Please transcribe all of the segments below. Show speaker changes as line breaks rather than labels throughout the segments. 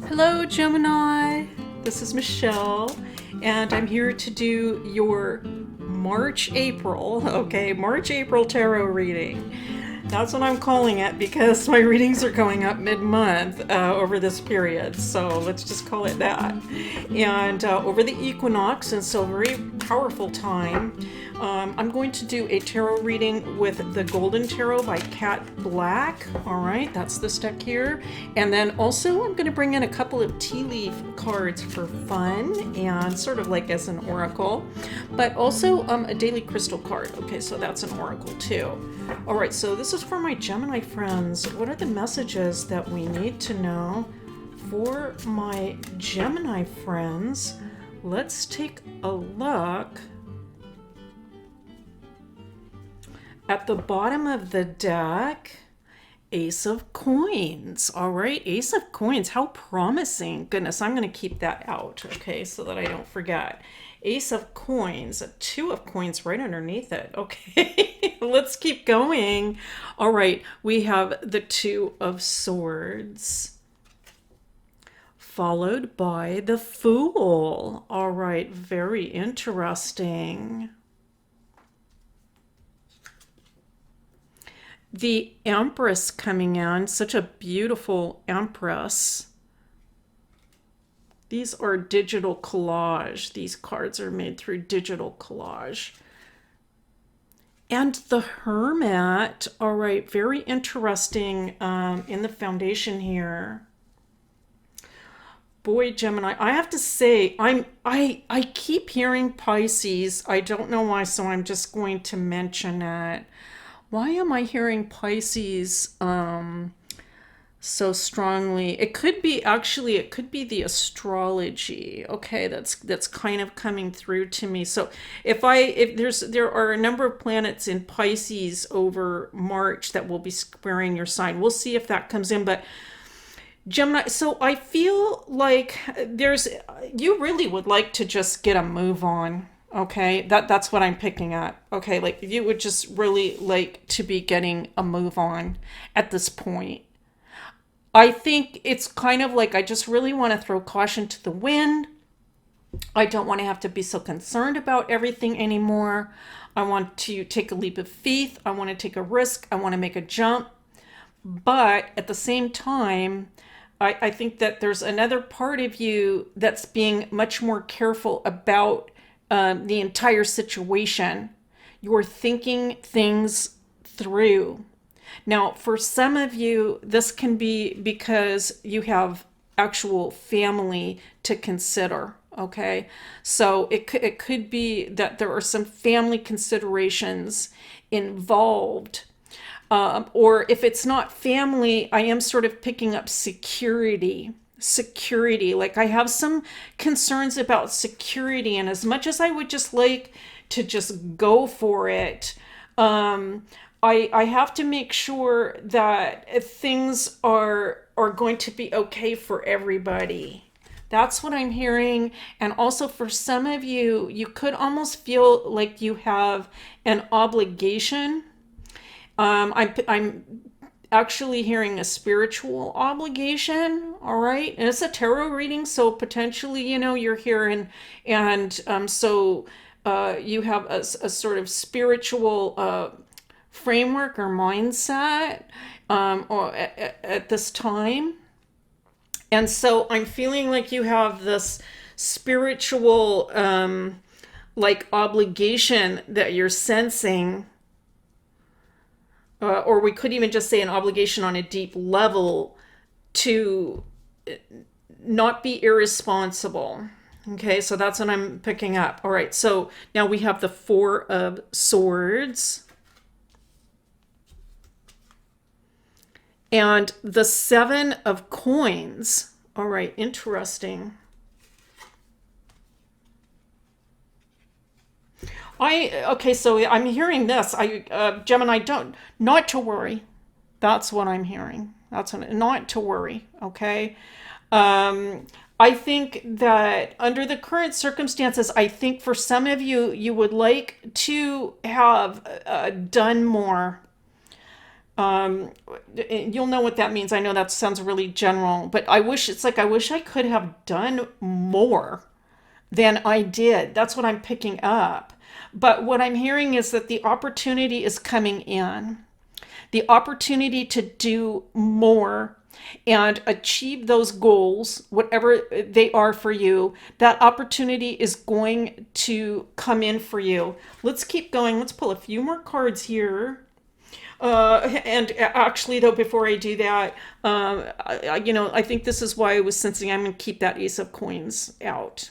Hello, Gemini. This is Michelle, and I'm here to do your March-April tarot reading. That's what I'm calling it because my readings are going up mid-month over this period, so let's just call it that. And over the equinox, and so very powerful time, I'm going to do a tarot reading with the Golden Tarot by Cat Black. All right, that's this deck here. And then also I'm going to bring in a couple of tea leaf cards for fun and sort of like as an oracle, but also a daily crystal card. Okay, so that's an oracle too. All right, so this is for my Gemini friends. What are the messages that we need to know for my Gemini friends? Let's take a look at the bottom of the deck. Ace of Coins. All right, Ace of Coins. How promising. Goodness, I'm going to keep that out, okay, so that I don't forget. Ace of Coins, a Two of Coins right underneath it. Okay, let's keep going. All right, we have the Two of Swords, followed by the Fool. All right, very interesting. The Empress coming in, such a beautiful Empress. These are digital collage. These cards are made through digital collage. And the Hermit. All right, very interesting in the foundation here. Boy, Gemini, I have to say, I keep hearing Pisces. I don't know why, so I'm just going to mention it. Why am I hearing Pisces so strongly? It could be the astrology. Okay, that's kind of coming through to me. So if there are a number of planets in Pisces over March that will be squaring your sign. We'll see if that comes in, but Gemini, so I feel like you really would like to just get a move on. Okay, that's what I'm picking up. Okay, like you would just really like to be getting a move on at this point. I think it's kind of like I just really want to throw caution to the wind. I don't want to have to be so concerned about everything anymore. I want to take a leap of faith. I want to take a risk. I want to make a jump. But at the same time, I think that there's another part of you that's being much more careful about the entire situation. You're thinking things through. Now, for some of you, this can be because you have actual family to consider. Okay, so it could be that there are some family considerations involved. Or if it's not family, I am sort of picking up security. Like I have some concerns about security, and as much as I would just like to just go for it, I have to make sure that things are going to be okay for everybody. That's what I'm hearing. And also for some of you, you could almost feel like you have an obligation. I'm actually hearing a spiritual obligation. All right, and it's a tarot reading, so potentially you're here and so you have a sort of spiritual framework or mindset or at this time. And so I'm feeling like you have this spiritual like obligation that you're sensing. Or we could even just say an obligation on a deep level to not be irresponsible. Okay, so that's what I'm picking up. All right, so now we have the Four of Swords and the Seven of Coins. All right, interesting. Okay, so I'm hearing this. Gemini, not to worry. That's what I'm hearing. Not to worry. Okay. I think that under the current circumstances, I think for some of you, you would like to have done more. Um, you'll know what that means. I know that sounds really general, but I wish I could have done more than I did. That's what I'm picking up. But what I'm hearing is that the opportunity is coming in, the opportunity to do more and achieve those goals, whatever they are for you, that opportunity is going to come in for you. Let's keep going. Let's pull a few more cards here. And actually, though, before I do that, I think this is why I was sensing I'm going to keep that Ace of Coins out.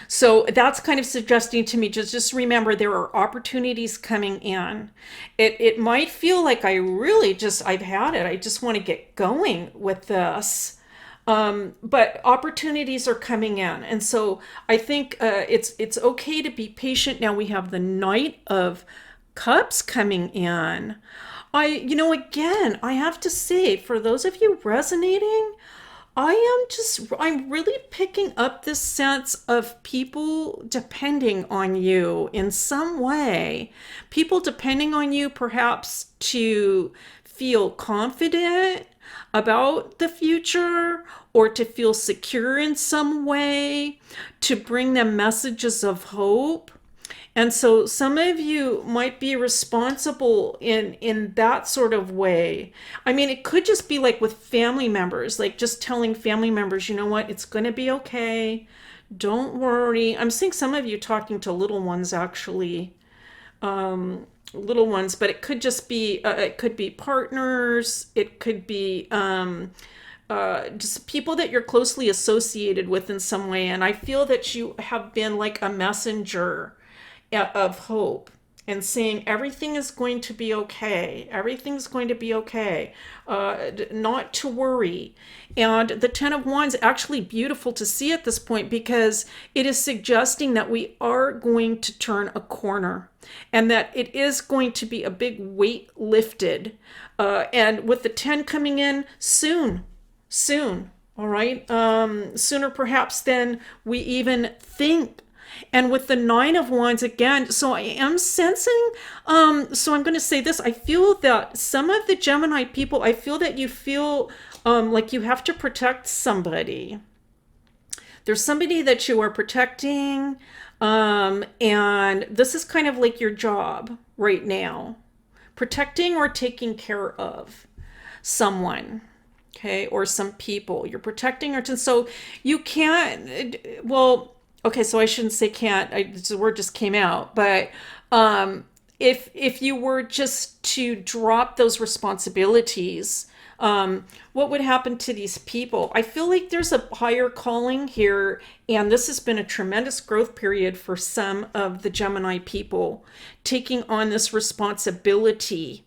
So that's kind of suggesting to me, just remember there are opportunities coming in. It might feel like I've had it. I just want to get going with this. But opportunities are coming in. And so I think it's okay to be patient. Now we have the Knight of Cups coming in. Again, I have to say, for those of you resonating, I'm really picking up this sense of people depending on you in some way. People depending on you perhaps to feel confident about the future or to feel secure in some way, to bring them messages of hope. And so some of you might be responsible in that sort of way. I mean, it could just be like with family members, like just telling family members, you know what, it's going to be okay. Don't worry. I'm seeing some of you talking to little ones actually. Little ones, but it could just be it could be partners, it could be just people that you're closely associated with in some way. And I feel that you have been like a messenger of hope and saying everything is going to be okay. Everything's going to be okay. Not to worry. And the Ten of Wands, actually beautiful to see at this point because it is suggesting that we are going to turn a corner and that it is going to be a big weight lifted. And with the 10 coming in soon. All right. Sooner perhaps than we even think. And with the Nine of Wands again, so I am sensing, so I'm going to say this, I feel that some of the Gemini people, I feel that you feel like you have to protect somebody. There's somebody that you are protecting, and this is kind of like your job right now. Protecting or taking care of someone. Okay, or some people. You're protecting or so you can't, well, okay, so I shouldn't say can't. The word just came out. But if you were just to drop those responsibilities, what would happen to these people? I feel like there's a higher calling here, and this has been a tremendous growth period for some of the Gemini people taking on this responsibility.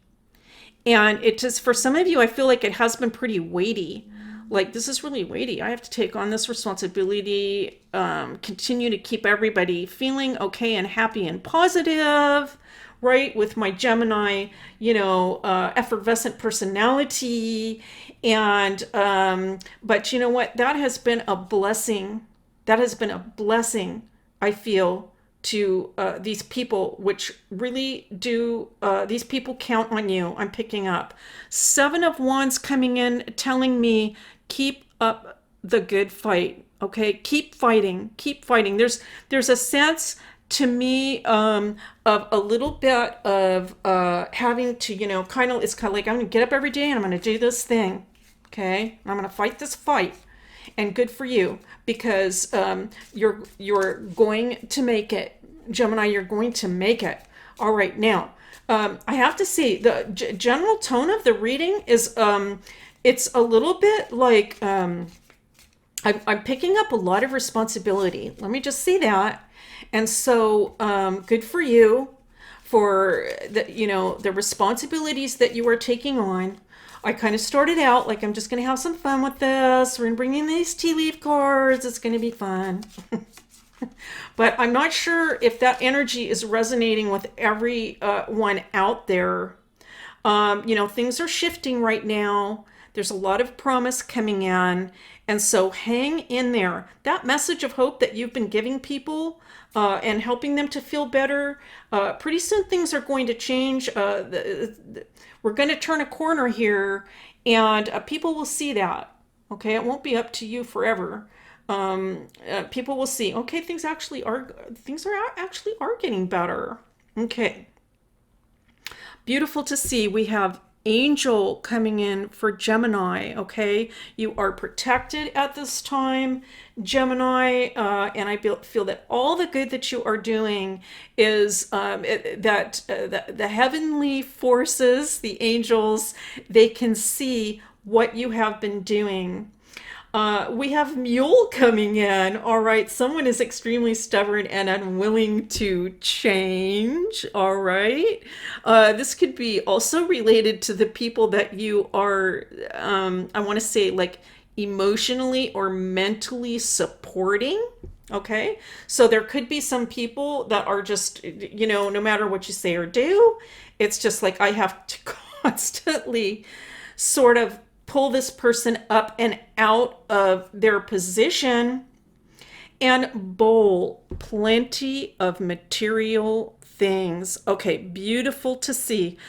And it just, for some of you, I feel like it has been pretty weighty. Like, this is really weighty. I have to take on this responsibility, continue to keep everybody feeling okay and happy and positive, right? With my Gemini, effervescent personality. And, but you know what? That has been a blessing. That has been a blessing, I feel, to these people, which really do, these people count on you. I'm picking up. Seven of Wands coming in, telling me, keep up the good fight. Okay, keep fighting. There's a sense to me of a little bit of having to, it's kind of like I'm gonna get up every day and I'm gonna do this thing. Okay, I'm gonna fight this fight, and good for you because you're going to make it, Gemini. You're going to make it. All right, now I have to say the general tone of the reading is it's a little bit like I'm picking up a lot of responsibility. Let me just say that. And so good for you for the responsibilities that you are taking on. I kind of started out like I'm just going to have some fun with this. We're going to bring in these tea leaf cards. It's going to be fun. But I'm not sure if that energy is resonating with every one out there. Things are shifting right now. There's a lot of promise coming in. And so hang in there. That message of hope that you've been giving people and helping them to feel better, pretty soon things are going to change. We're going to turn a corner here, and people will see that. Okay, it won't be up to you forever. People will see. Okay, things are actually are getting better. Okay, beautiful to see. We have angel coming in for Gemini. Okay, you are protected at this time, Gemini, and I feel that all the good that you are doing is that the heavenly forces, the angels, they can see what you have been doing. We have Mule coming in. All right, someone is extremely stubborn and unwilling to change. All right. This could be also related to the people that you are, I want to say, like emotionally or mentally supporting. Okay. So there could be some people that are just, no matter what you say or do, it's just like I have to constantly sort of pull this person up and out of their position. And bowl, plenty of material things. Okay, beautiful to see.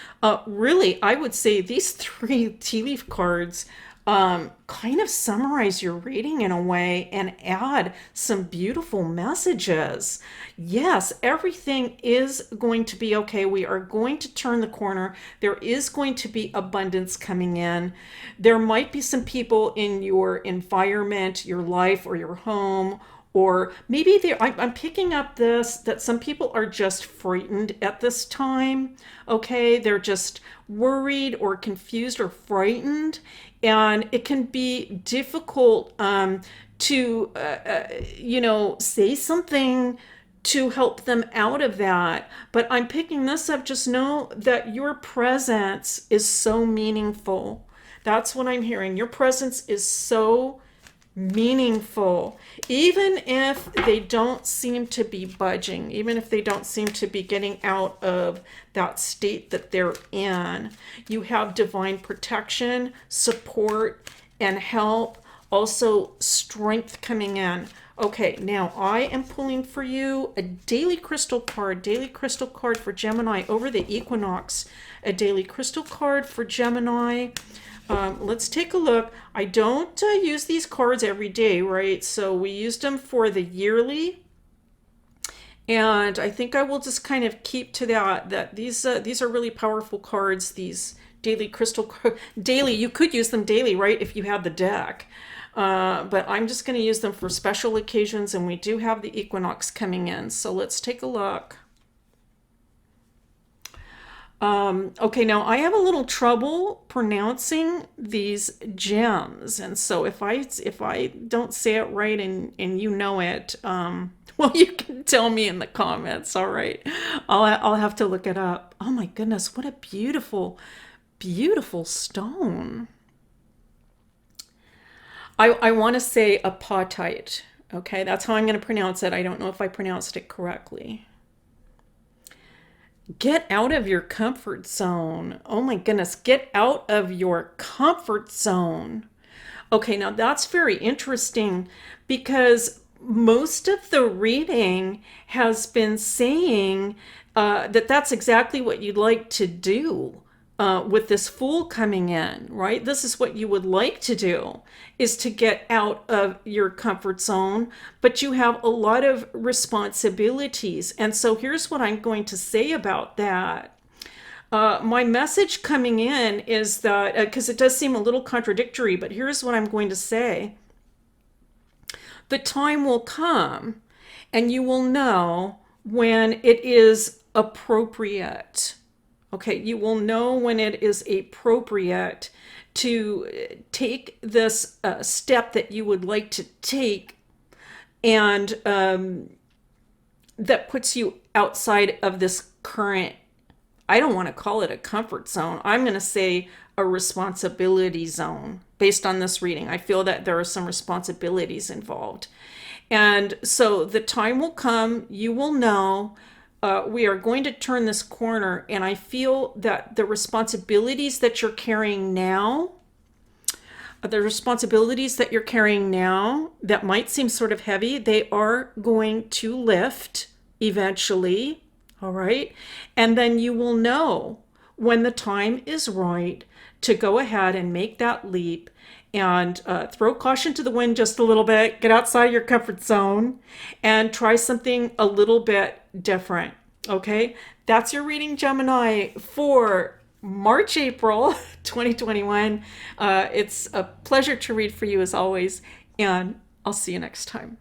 Really, I would say these three tea leaf cards kind of summarize your reading in a way and add some beautiful messages. Yes, everything is going to be okay. We are going to turn the corner. There is going to be abundance coming in. There might be some people in your environment, your life, or your home, or maybe I'm picking up this, that some people are just frightened at this time. Okay, they're just worried or confused or frightened. And it can be difficult to, say something to help them out of that. But I'm picking this up. Just know that your presence is so meaningful. That's what I'm hearing. Your presence is so meaningful, even if they don't seem to be budging, even if they don't seem to be getting out of that state that they're in. You have divine protection, support, and help, also strength coming in. Okay, now I am pulling for you a daily crystal card for Gemini over the equinox, a daily crystal card for Gemini. Let's take a look. I don't use these cards every day, right? So we used them for the yearly. And I think I will just kind of keep to that these are really powerful cards, these daily crystal cards. Daily, you could use them daily, right, if you had the deck. But I'm just going to use them for special occasions, and we do have the equinox coming in. So let's take a look. Okay, now I have a little trouble pronouncing these gems, and so if I don't say it right and you know it, well, you can tell me in the comments. All right, I'll have to look it up. Oh my goodness, what a beautiful, beautiful stone. I want to say apatite. Okay, that's how I'm going to pronounce it. I don't know if I pronounced it correctly. Get out of your comfort zone. Oh my goodness, get out of your comfort zone. Okay, now that's very interesting because most of the reading has been saying that that's exactly what you'd like to do with this Fool coming in, right? This is what you would like to do, is to get out of your comfort zone, but you have a lot of responsibilities. And so here's what I'm going to say about that. My message coming in is that, because it does seem a little contradictory, but here's what I'm going to say. The time will come and you will know when it is appropriate. Okay, you will know when it is appropriate to take this step that you would like to take, and that puts you outside of this current, I don't want to call it a comfort zone. I'm going to say a responsibility zone based on this reading. I feel that there are some responsibilities involved. And so the time will come, you will know. We are going to turn this corner, and I feel that the responsibilities that you're carrying now The responsibilities that you're carrying now that might seem sort of heavy, they are going to lift eventually. All right. And then you will know when the time is right to go ahead and make that leap and throw caution to the wind just a little bit, get outside your comfort zone, and try something a little bit different. Okay, that's your reading, Gemini, for March, April 2021. It's a pleasure to read for you as always, and I'll see you next time.